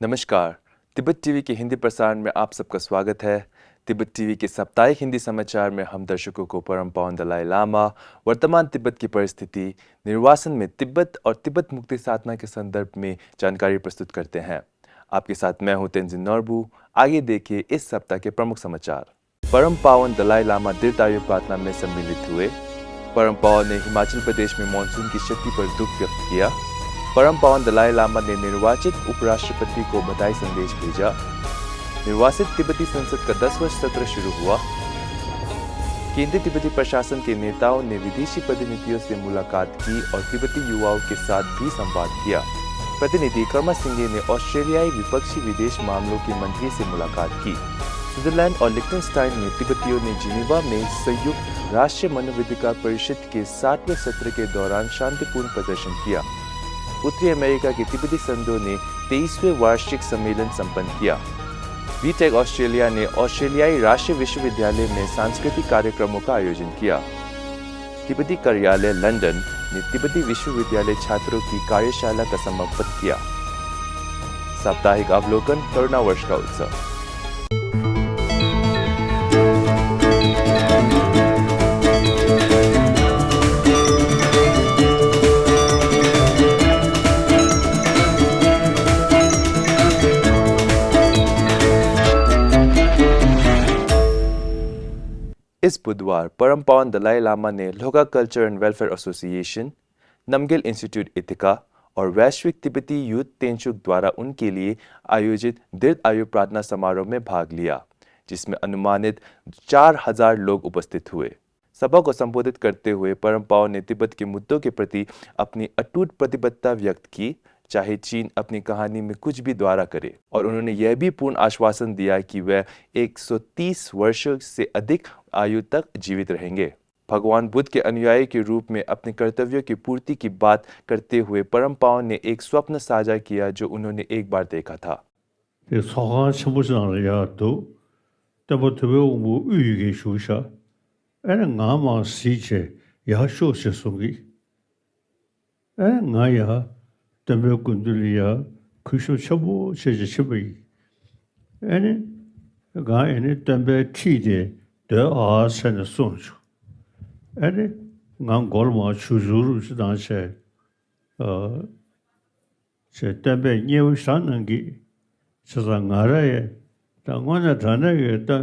नमस्कार। तिब्बत टीवी के हिंदी प्रसारण में आप सबका स्वागत है। तिब्बत टीवी के साप्ताहिक हिंदी समाचार में हम दर्शकों को परम पावन दलाई लामा, वर्तमान तिब्बत की परिस्थिति, निर्वासन में तिब्बत और तिब्बत मुक्ति साधना के संदर्भ में जानकारी प्रस्तुत करते हैं। आपके साथ मैं हूं तेंजिन नॉर्बू। आगे देखिए इस सप्ताह के प्रमुख समाचार। परम पावन दलाई लामा दीर्घायु प्रार्थना में सम्मिलित हुए। परम पावन ने हिमाचल प्रदेश में मानसून की क्षति पर दुख व्यक्त किया। परम पावन दलाई लामा ने निर्वाचित उपराष्ट्रपति को बधाई संदेश भेजा। निर्वासित तिब्बती संसद का 10वां सत्र शुरू हुआ। केंद्रीय तिब्बती प्रशासन के नेताओं ने विदेशी प्रतिनिधियों से मुलाकात की और तिब्बती युवाओं के साथ भी संवाद किया। प्रतिनिधि कर्मा सिंघे ने ऑस्ट्रेलियाई विपक्षी विदेश मामलों के मंत्री से मुलाकात की। स्विट्जरलैंड और लिechtenstein में तिब्बतियों ने जिनेवा में संयुक्त राष्ट्र मानवाधिकार परिषद के 60वें सत्र के दौरान शांतिपूर्ण प्रदर्शन किया। उत्तरी अमेरिका के तिब्बती संघों ने 23वें वार्षिक सम्मेलन संपन्न किया। बीटेक ऑस्ट्रेलिया ने ऑस्ट्रेलियाई राष्ट्रीय विश्वविद्यालय में सांस्कृतिक कार्यक्रमों का आयोजन किया। तिब्बती कार्यालय लंदन ने तिब्बती विश्वविद्यालय छात्रों की कार्यशाला का समापन किया। साप्ताहिक अवलोकन करुणा वर्ष का उत्सव। इस बुधवार परम पावन दलाई लामा ने Loka culture and welfare association, Namgyal institute इथिका और वैश्विक तिब्बती यूथ तेंचुक द्वारा उनके लिए आयोजित दीर्घ आयु प्रार्थना समारोह में भाग लिया, जिसमें अनुमानित 4000 लोग उपस्थित हुए। सभा को संबोधित करते हुए परम पावन ने तिब्बत के मुद्दों के प्रति अपनी अटूट प्रतिबद्धता व्यक्त की, चाहे चीन अपनी कहानी में कुछ भी द्वारा करे, और उन्होंने यह भी पूर्ण आश्वासन दिया कि वह 130 वर्षों से अधिक आयु तक जीवित रहेंगे। भगवान बुद्ध के अनुयायी के रूप में अपने कर्तव्यों की पूर्ति की बात करते हुए परम पावन ने एक स्वप्न साझा किया जो उन्होंने एक बार देखा था। Tambe kunduliya kusho chabo cheje chibai. Ene ga ene tambe tide de a sen sonju. Ene ngang golma chuzuru sidan che tambe nyew shanangi chasa ngara ye ta ngona dana ye ta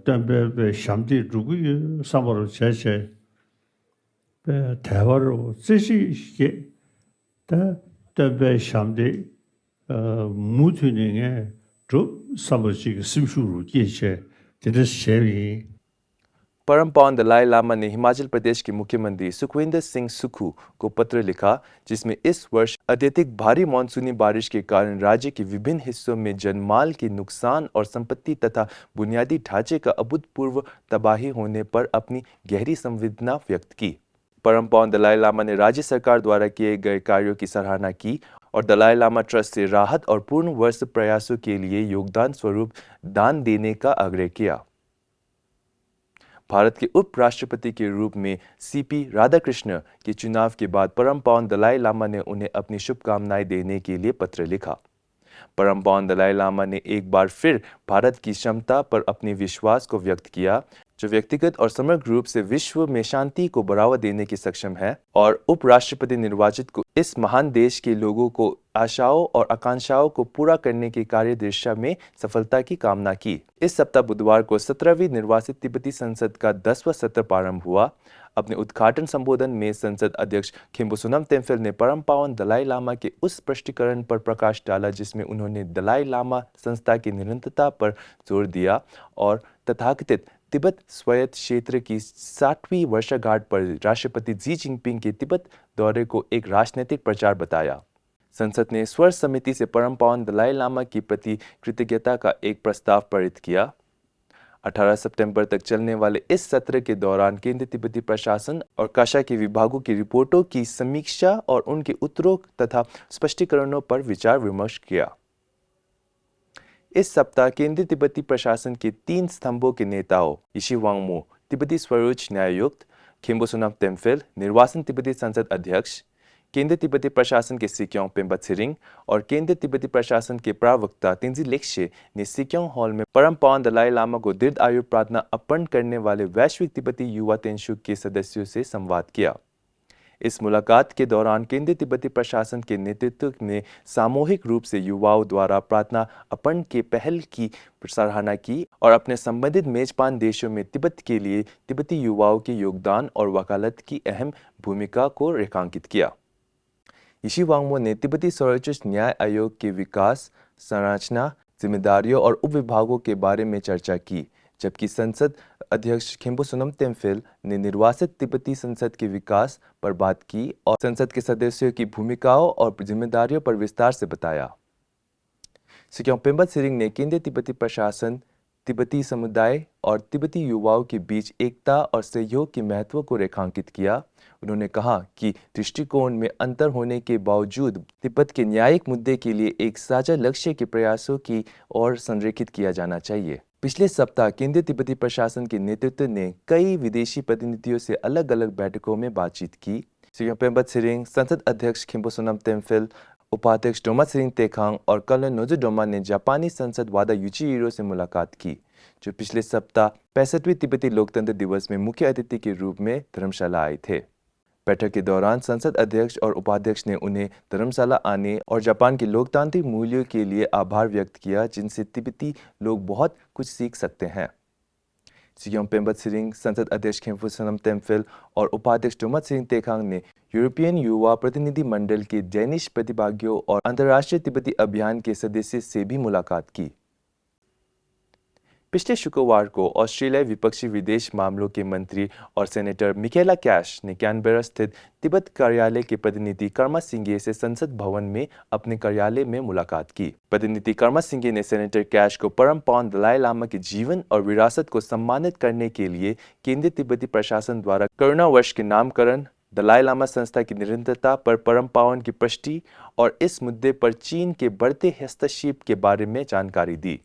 tambe be shamdi rugu ye samaro cheche be tawaro zishi ye 다 답에 샴데 무트닝에 좀 사버지 심슈로 계셔 되듯이 परम पावन दलाई लामा ने हिमाचल प्रदेश के मुख्यमंत्री सुखविंदर सिंह सुक्खू को पत्र लिखा, जिसमें इस वर्ष अत्यधिक भारी मानसूनी बारिश के कारण राज्य के विभिन्न हिस्सों में जनमाल के नुकसान और संपत्ति तथा बुनियादी ढांचे का अभूतपूर्व तबाही होने पर अपनी गहरी संवेदना व्यक्त की। परम पावन दलाई लामा ने राज्य सरकार द्वारा किए गए कार्यों की सराहना की और दलाई लामा ट्रस्ट से राहत और पूर्ण वर्ष प्रयासों के लिए योगदान स्वरूप दान देने का आग्रह किया। भारत के उपराष्ट्रपति के रूप में सीपी राधाकृष्ण के चुनाव के बाद परम पावन दलाई लामा ने उन्हें अपनी शुभकामनाएं देने के लिए पत्र लिखा। परम पावन दलाई लामा ने एक बार फिर भारत की क्षमता पर अपने विश्वास को व्यक्त किया, जो व्यक्तिगत और समग्र रूप से विश्व में शांति को बढ़ावा देने की सक्षम है, और उपराष्ट्रपति निर्वाचित को इस महान देश के लोगों को आशाओं और आकांक्षाओं को पूरा करने की कार्य दिशा में सफलता की कामना की। इस सप्ताह बुधवार को 17वीं निर्वासित तिब्बती संसद का 10वां सत्र प्रारंभ हुआ। अपने उद्घाटन संबोधन में संसद अध्यक्ष खिम्बुसुनम तेम्फेल ने परम पावन दलाई लामा के उस स्पष्टीकरण पर प्रकाश डाला जिसमें उन्होंने दलाई लामा संस्था की निरंतरता पर जोर दिया और तथाकथित तिब्बत स्वायत्त क्षेत्र की 60वीं वर्षगांठ पर राष्ट्रपति जी जिनपिंग के तिब्बत दौरे को एक राजनीतिक प्रचार बताया। संसद ने स्वर समिति से परम पावन दलाई लामा की प्रति कृतज्ञता का एक प्रस्ताव पारित किया। 18 सितंबर तक चलने वाले इस सत्र के दौरान केंद्रीय तिब्बती प्रशासन और काशा के विभागों की रिपोर्टों की समीक्षा और उनके उत्तरों तथा स्पष्टीकरणों पर विचार विमर्श किया। इस सप्ताह केंद्रीय तिब्बती प्रशासन के 3 स्तंभों के नेताओं इशी वांगमो, तिब्बती स्वरोच्च न्यायायुक्त, खिम्बुसुनम तेम्फेल, निर्वासन तिब्बती संसद अध्यक्ष, केंद्रीय तिब्बती प्रशासन के सिक्योंग पेम्बा त्सिरिंग और केंद्रीय तिब्बती प्रशासन के प्रवक्ता तेंजी लेक्शे ने सिक्योंग हॉल में परम पावन दलाई लामा को दीर्घ आयु प्रार्थना अर्पण करने वाले वैश्विक तिब्बती युवा तेंशुक के सदस्यों से संवाद किया। इस मुलाकात के दौरान केंद्रीय तिब्बती प्रशासन के नेतृत्व ने सामूहिक रूप से युवाओं द्वारा प्रार्थना अर्पण के पहल की सराहना की और अपने संबंधित मेजबान देशों में तिब्बत के लिए तिब्बती युवाओं के योगदान और वकालत की अहम भूमिका को रेखांकित किया। यिशी वांगमो ने तिब्बती सर्वोच्च न्याय आयोग के विकास, संरचना, जिम्मेदारियों और उपविभागों के बारे में चर्चा की, जबकि संसद अध्यक्ष खेम्बो सोनम तेम्फिल ने निर्वासित तिब्बती संसद के विकास पर बात की और संसद के सदस्यों की भूमिकाओं और जिम्मेदारियों पर विस्तार से बताया। सिक्योंग पेम्बा त्सिरिंग ने केंद्रीय तिब्बती प्रशासन, तिब्बती समुदाय और तिब्बती युवाओं के बीच एकता और सहयोग के महत्व को रेखांकित किया। उन्होंने कहा कि दृष्टिकोण में अंतर होने के बावजूद तिब्बत के न्यायिक मुद्दे के लिए एक साझा लक्ष्य के प्रयासों की ओर संरेखित किया जाना चाहिए। पिछले सप्ताह केंद्रीय तिब्बती प्रशासन के नेतृत्व ने कई विदेशी प्रतिनिधियों से अलग अलग बैठकों में बातचीत की। सिक्योंग पेम्बा त्सिरिंग, संसद अध्यक्ष खेम्बो सोनम तेम्फिल, उपाध्यक्ष डोमा त्सिरिंग तेखांग और कर्नल नोजो डोमा ने जापानी संसद वादा यूचिहिरो से मुलाकात की, जो पिछले सप्ताह 65वीं तिब्बती लोकतंत्र दिवस में मुख्य अतिथि के रूप में धर्मशाला आए थे। बैठक के दौरान संसद अध्यक्ष और उपाध्यक्ष ने उन्हें धर्मशाला आने और जापान के लोकतांत्रिक मूल्यों के लिए आभार व्यक्त किया, जिनसे तिब्बती लोग बहुत कुछ सीख सकते हैं। सिक्योंग पेम्बा त्सिरिंग, संसद अध्यक्ष खेम्बो सोनम तेम्फिल और उपाध्यक्ष डोमा त्सिरिंग तेखांग ने यूरोपियन युवा प्रतिनिधि मंडल के डेनिश प्रतिभागियों और अंतर्राष्ट्रीय तिब्बती अभियान के सदस्य से भी मुलाकात की। पिछले शुक्रवार को ऑस्ट्रेलियाई विपक्षी विदेश मामलों के मंत्री और सेनेटर मिकेला कैश ने कैनबेरा स्थित तिब्बत कार्यालय के प्रतिनिधि कर्मा सिंघे से संसद भवन में अपने कार्यालय में मुलाकात की। प्रतिनिधि कर्मा सिंघे ने सेनेटर कैश को परम पावन दलाई लामा के जीवन और विरासत को सम्मानित करने के लिए केंद्रीय तिब्बती प्रशासन द्वारा करुणा वर्ष के नामकरण, दलाई लामा संस्था की निरंतरता पर परम पावन की पुष्टि और इस मुद्दे पर चीन के बढ़ते हस्तक्षेप के बारे में जानकारी दी।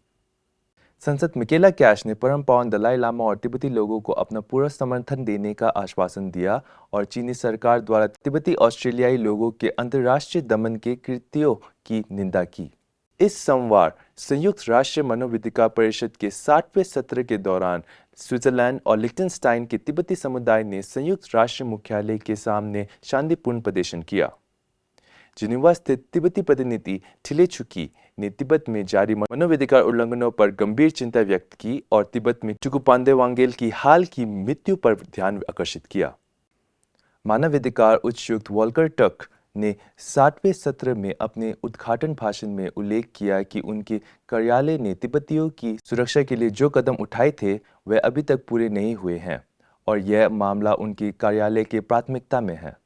संसद मिकेला कैश ने परम पावन दलाई लामा और तिब्बती लोगों को अपना पूरा समर्थन देने का आश्वासन दिया और चीनी सरकार द्वारा तिब्बती ऑस्ट्रेलियाई लोगों के अंतर्राष्ट्रीय दमन के कृत्यों की निंदा की। इस सोमवार संयुक्त राष्ट्र मानवाधिकार परिषद के 60वें सत्र के दौरान स्विट्जरलैंड और लिechtenstein के तिब्बती समुदाय ने संयुक्त राष्ट्र मुख्यालय के सामने शांतिपूर्ण प्रदर्शन किया। जिनेवा स्थित तिब्बती प्रतिनिधि ठिले छुकी ने तिब्बत में जारी मानवाधिकार उल्लंघनों पर गंभीर चिंता व्यक्त की और तिब्बत में टुकुपांदे वांगेल की हाल की मृत्यु पर ध्यान आकर्षित किया। मानवाधिकार उच्चायुक्त वॉल्कर टर्क ने 60वें सत्र में अपने उद्घाटन भाषण में उल्लेख किया कि उनके कार्यालय ने तिब्बतियों की सुरक्षा के लिए जो कदम उठाए थे वे अभी तक पूरे नहीं हुए हैं और यह मामला उनके कार्यालय की प्राथमिकता में है।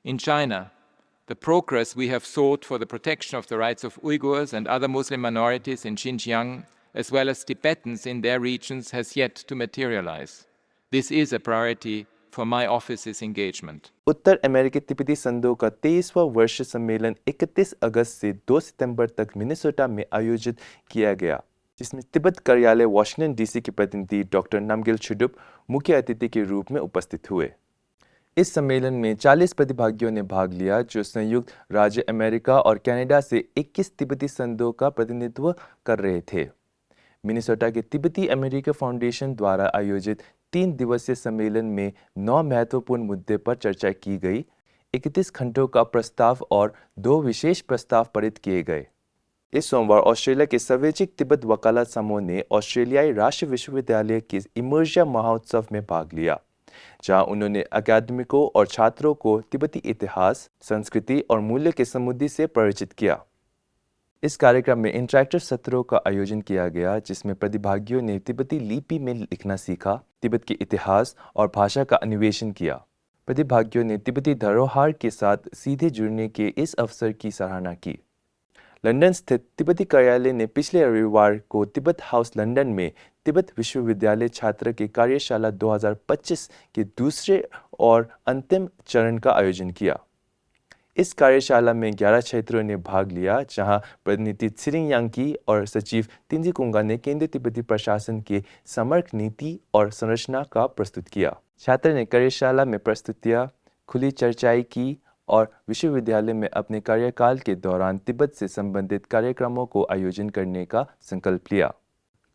In China, the progress we have sought for the protection of the rights of Uyghurs and other Muslim minorities in Xinjiang, as well as Tibetans in their regions, has yet to materialize. This is a priority for my office's engagement. उत्तर अमेरिकी तिब्बती संघों का 23वां वर्ष सम्मेलन 31 अगस्त से 2 सितंबर तक Minnesota में आयोजित किया गया, जिसमें तिब्बत कार्यालय वाशिंगटन डीसी के प्रतिनिधि डॉक्टर नामग्याल चुडुप मुख्य अतिथि के रूप में उपस्थित हुए। इस सम्मेलन में 40 प्रतिभागियों ने भाग लिया, जो संयुक्त राज्य अमेरिका और कनाडा से 21 तिब्बती संघों का प्रतिनिधित्व कर रहे थे। मिनेसोटा के तिब्बती अमेरिका फाउंडेशन द्वारा आयोजित 3 दिवसीय सम्मेलन में 9 महत्वपूर्ण मुद्दे पर चर्चा की गई, 31 खंडों का प्रस्ताव और 2 विशेष प्रस्ताव पारित किए गए। इस सोमवार ऑस्ट्रेलिया के स्वैच्छिक तिब्बत वकालत समूह ने ऑस्ट्रेलियाई राष्ट्रीय विश्वविद्यालय के इमर्जिया महोत्सव में भाग लिया, जहां उन्होंने अकादमिकों और छात्रों को तिब्बती इतिहास, संस्कृति और मूल्य के समुद्र से परिचित किया। इस कार्यक्रम में इंटरैक्टिव सत्रों का आयोजन किया गया, जिसमें प्रतिभागियों ने तिब्बती लिपि में लिखना सीखा, तिब्बत के इतिहास और भाषा का अन्वेषण किया। प्रतिभागियों ने तिब्बती धरोहर के साथ सीधे जुड़ने के इस अवसर की सराहना की। लंदन स्थित तिब्बती कार्यालय ने पिछले रविवार को तिब्बत हाउस लंदन में तिब्बत विश्वविद्यालय छात्र की कार्यशाला 2025 के दूसरे और अंतिम चरण का आयोजन किया। इस कार्यशाला में 11 छात्रों ने भाग लिया, जहां प्रतिनिधि त्सिरिंग यांकी और सचिव तेंजी कुंगा ने केंद्रीय तिब्बती प्रशासन के समग्र नीति और संरचना का प्रस्तुत किया। छात्र ने कार्यशाला में प्रस्तुतियां, खुली चर्चाएं की और विश्वविद्यालय में अपने कार्यकाल के दौरान तिब्बत से संबंधित कार्यक्रमों को आयोजन करने का संकल्प लिया।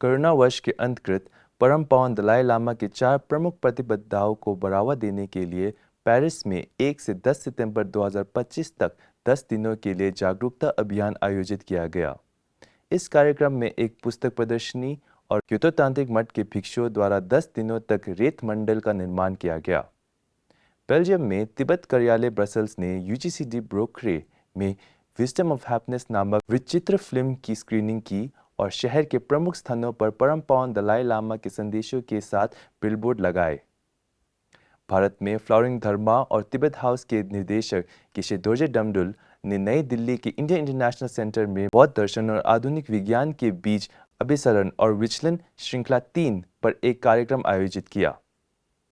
कोरोना वर्ष के अंतर्गत परम पावन दलाई लामा के 4 प्रमुख प्रतिबद्धताओं को बढ़ावा देने के लिए पेरिस में 1 से 10 सितंबर 2025 तक 10 दिनों के लिए जागरूकता अभियान आयोजित किया गया। इस कार्यक्रम में एक पुस्तक प्रदर्शनी और क्योतो तांत्रिक मठ के भिक्षुओं द्वारा 10 दिनों तक रेत मंडल का निर्माण किया गया। बेल्जियम में तिब्बत कार्यालय ब्रसल्स ने UGC ब्रोकरे में विजडम ऑफ हैप्पीनेस नामक विचित्र फिल्म की स्क्रीनिंग की और शहर के प्रमुख स्थानों पर परम पावन दलाई लामा के संदेशों के साथ बिलबोर्ड लगाए। भारत में फ्लावरिंग धर्मा और तिब्बत हाउस के निर्देशक किशे दोर्जे डमडुल ने नई दिल्ली के इंडियन इंटरनेशनल सेंटर में बौद्ध दर्शन और आधुनिक विज्ञान के बीच अभिसरण और विचलन श्रृंखला 3 पर एक कार्यक्रम आयोजित किया।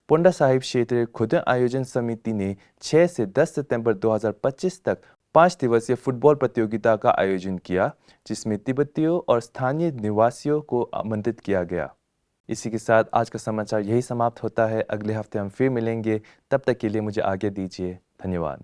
पोंडा साहिब क्षेत्रीय खुद आयोजन समिति ने 6 से 10 सितंबर 2025 तक 5 दिवसीय फुटबॉल प्रतियोगिता का आयोजन किया, जिसमें तिब्बतियों और स्थानीय निवासियों को आमंत्रित किया गया। इसी के साथ आज का समाचार यही समाप्त होता है। अगले हफ्ते हम फिर मिलेंगे, तब तक के लिए मुझे आज्ञा दीजिए। धन्यवाद।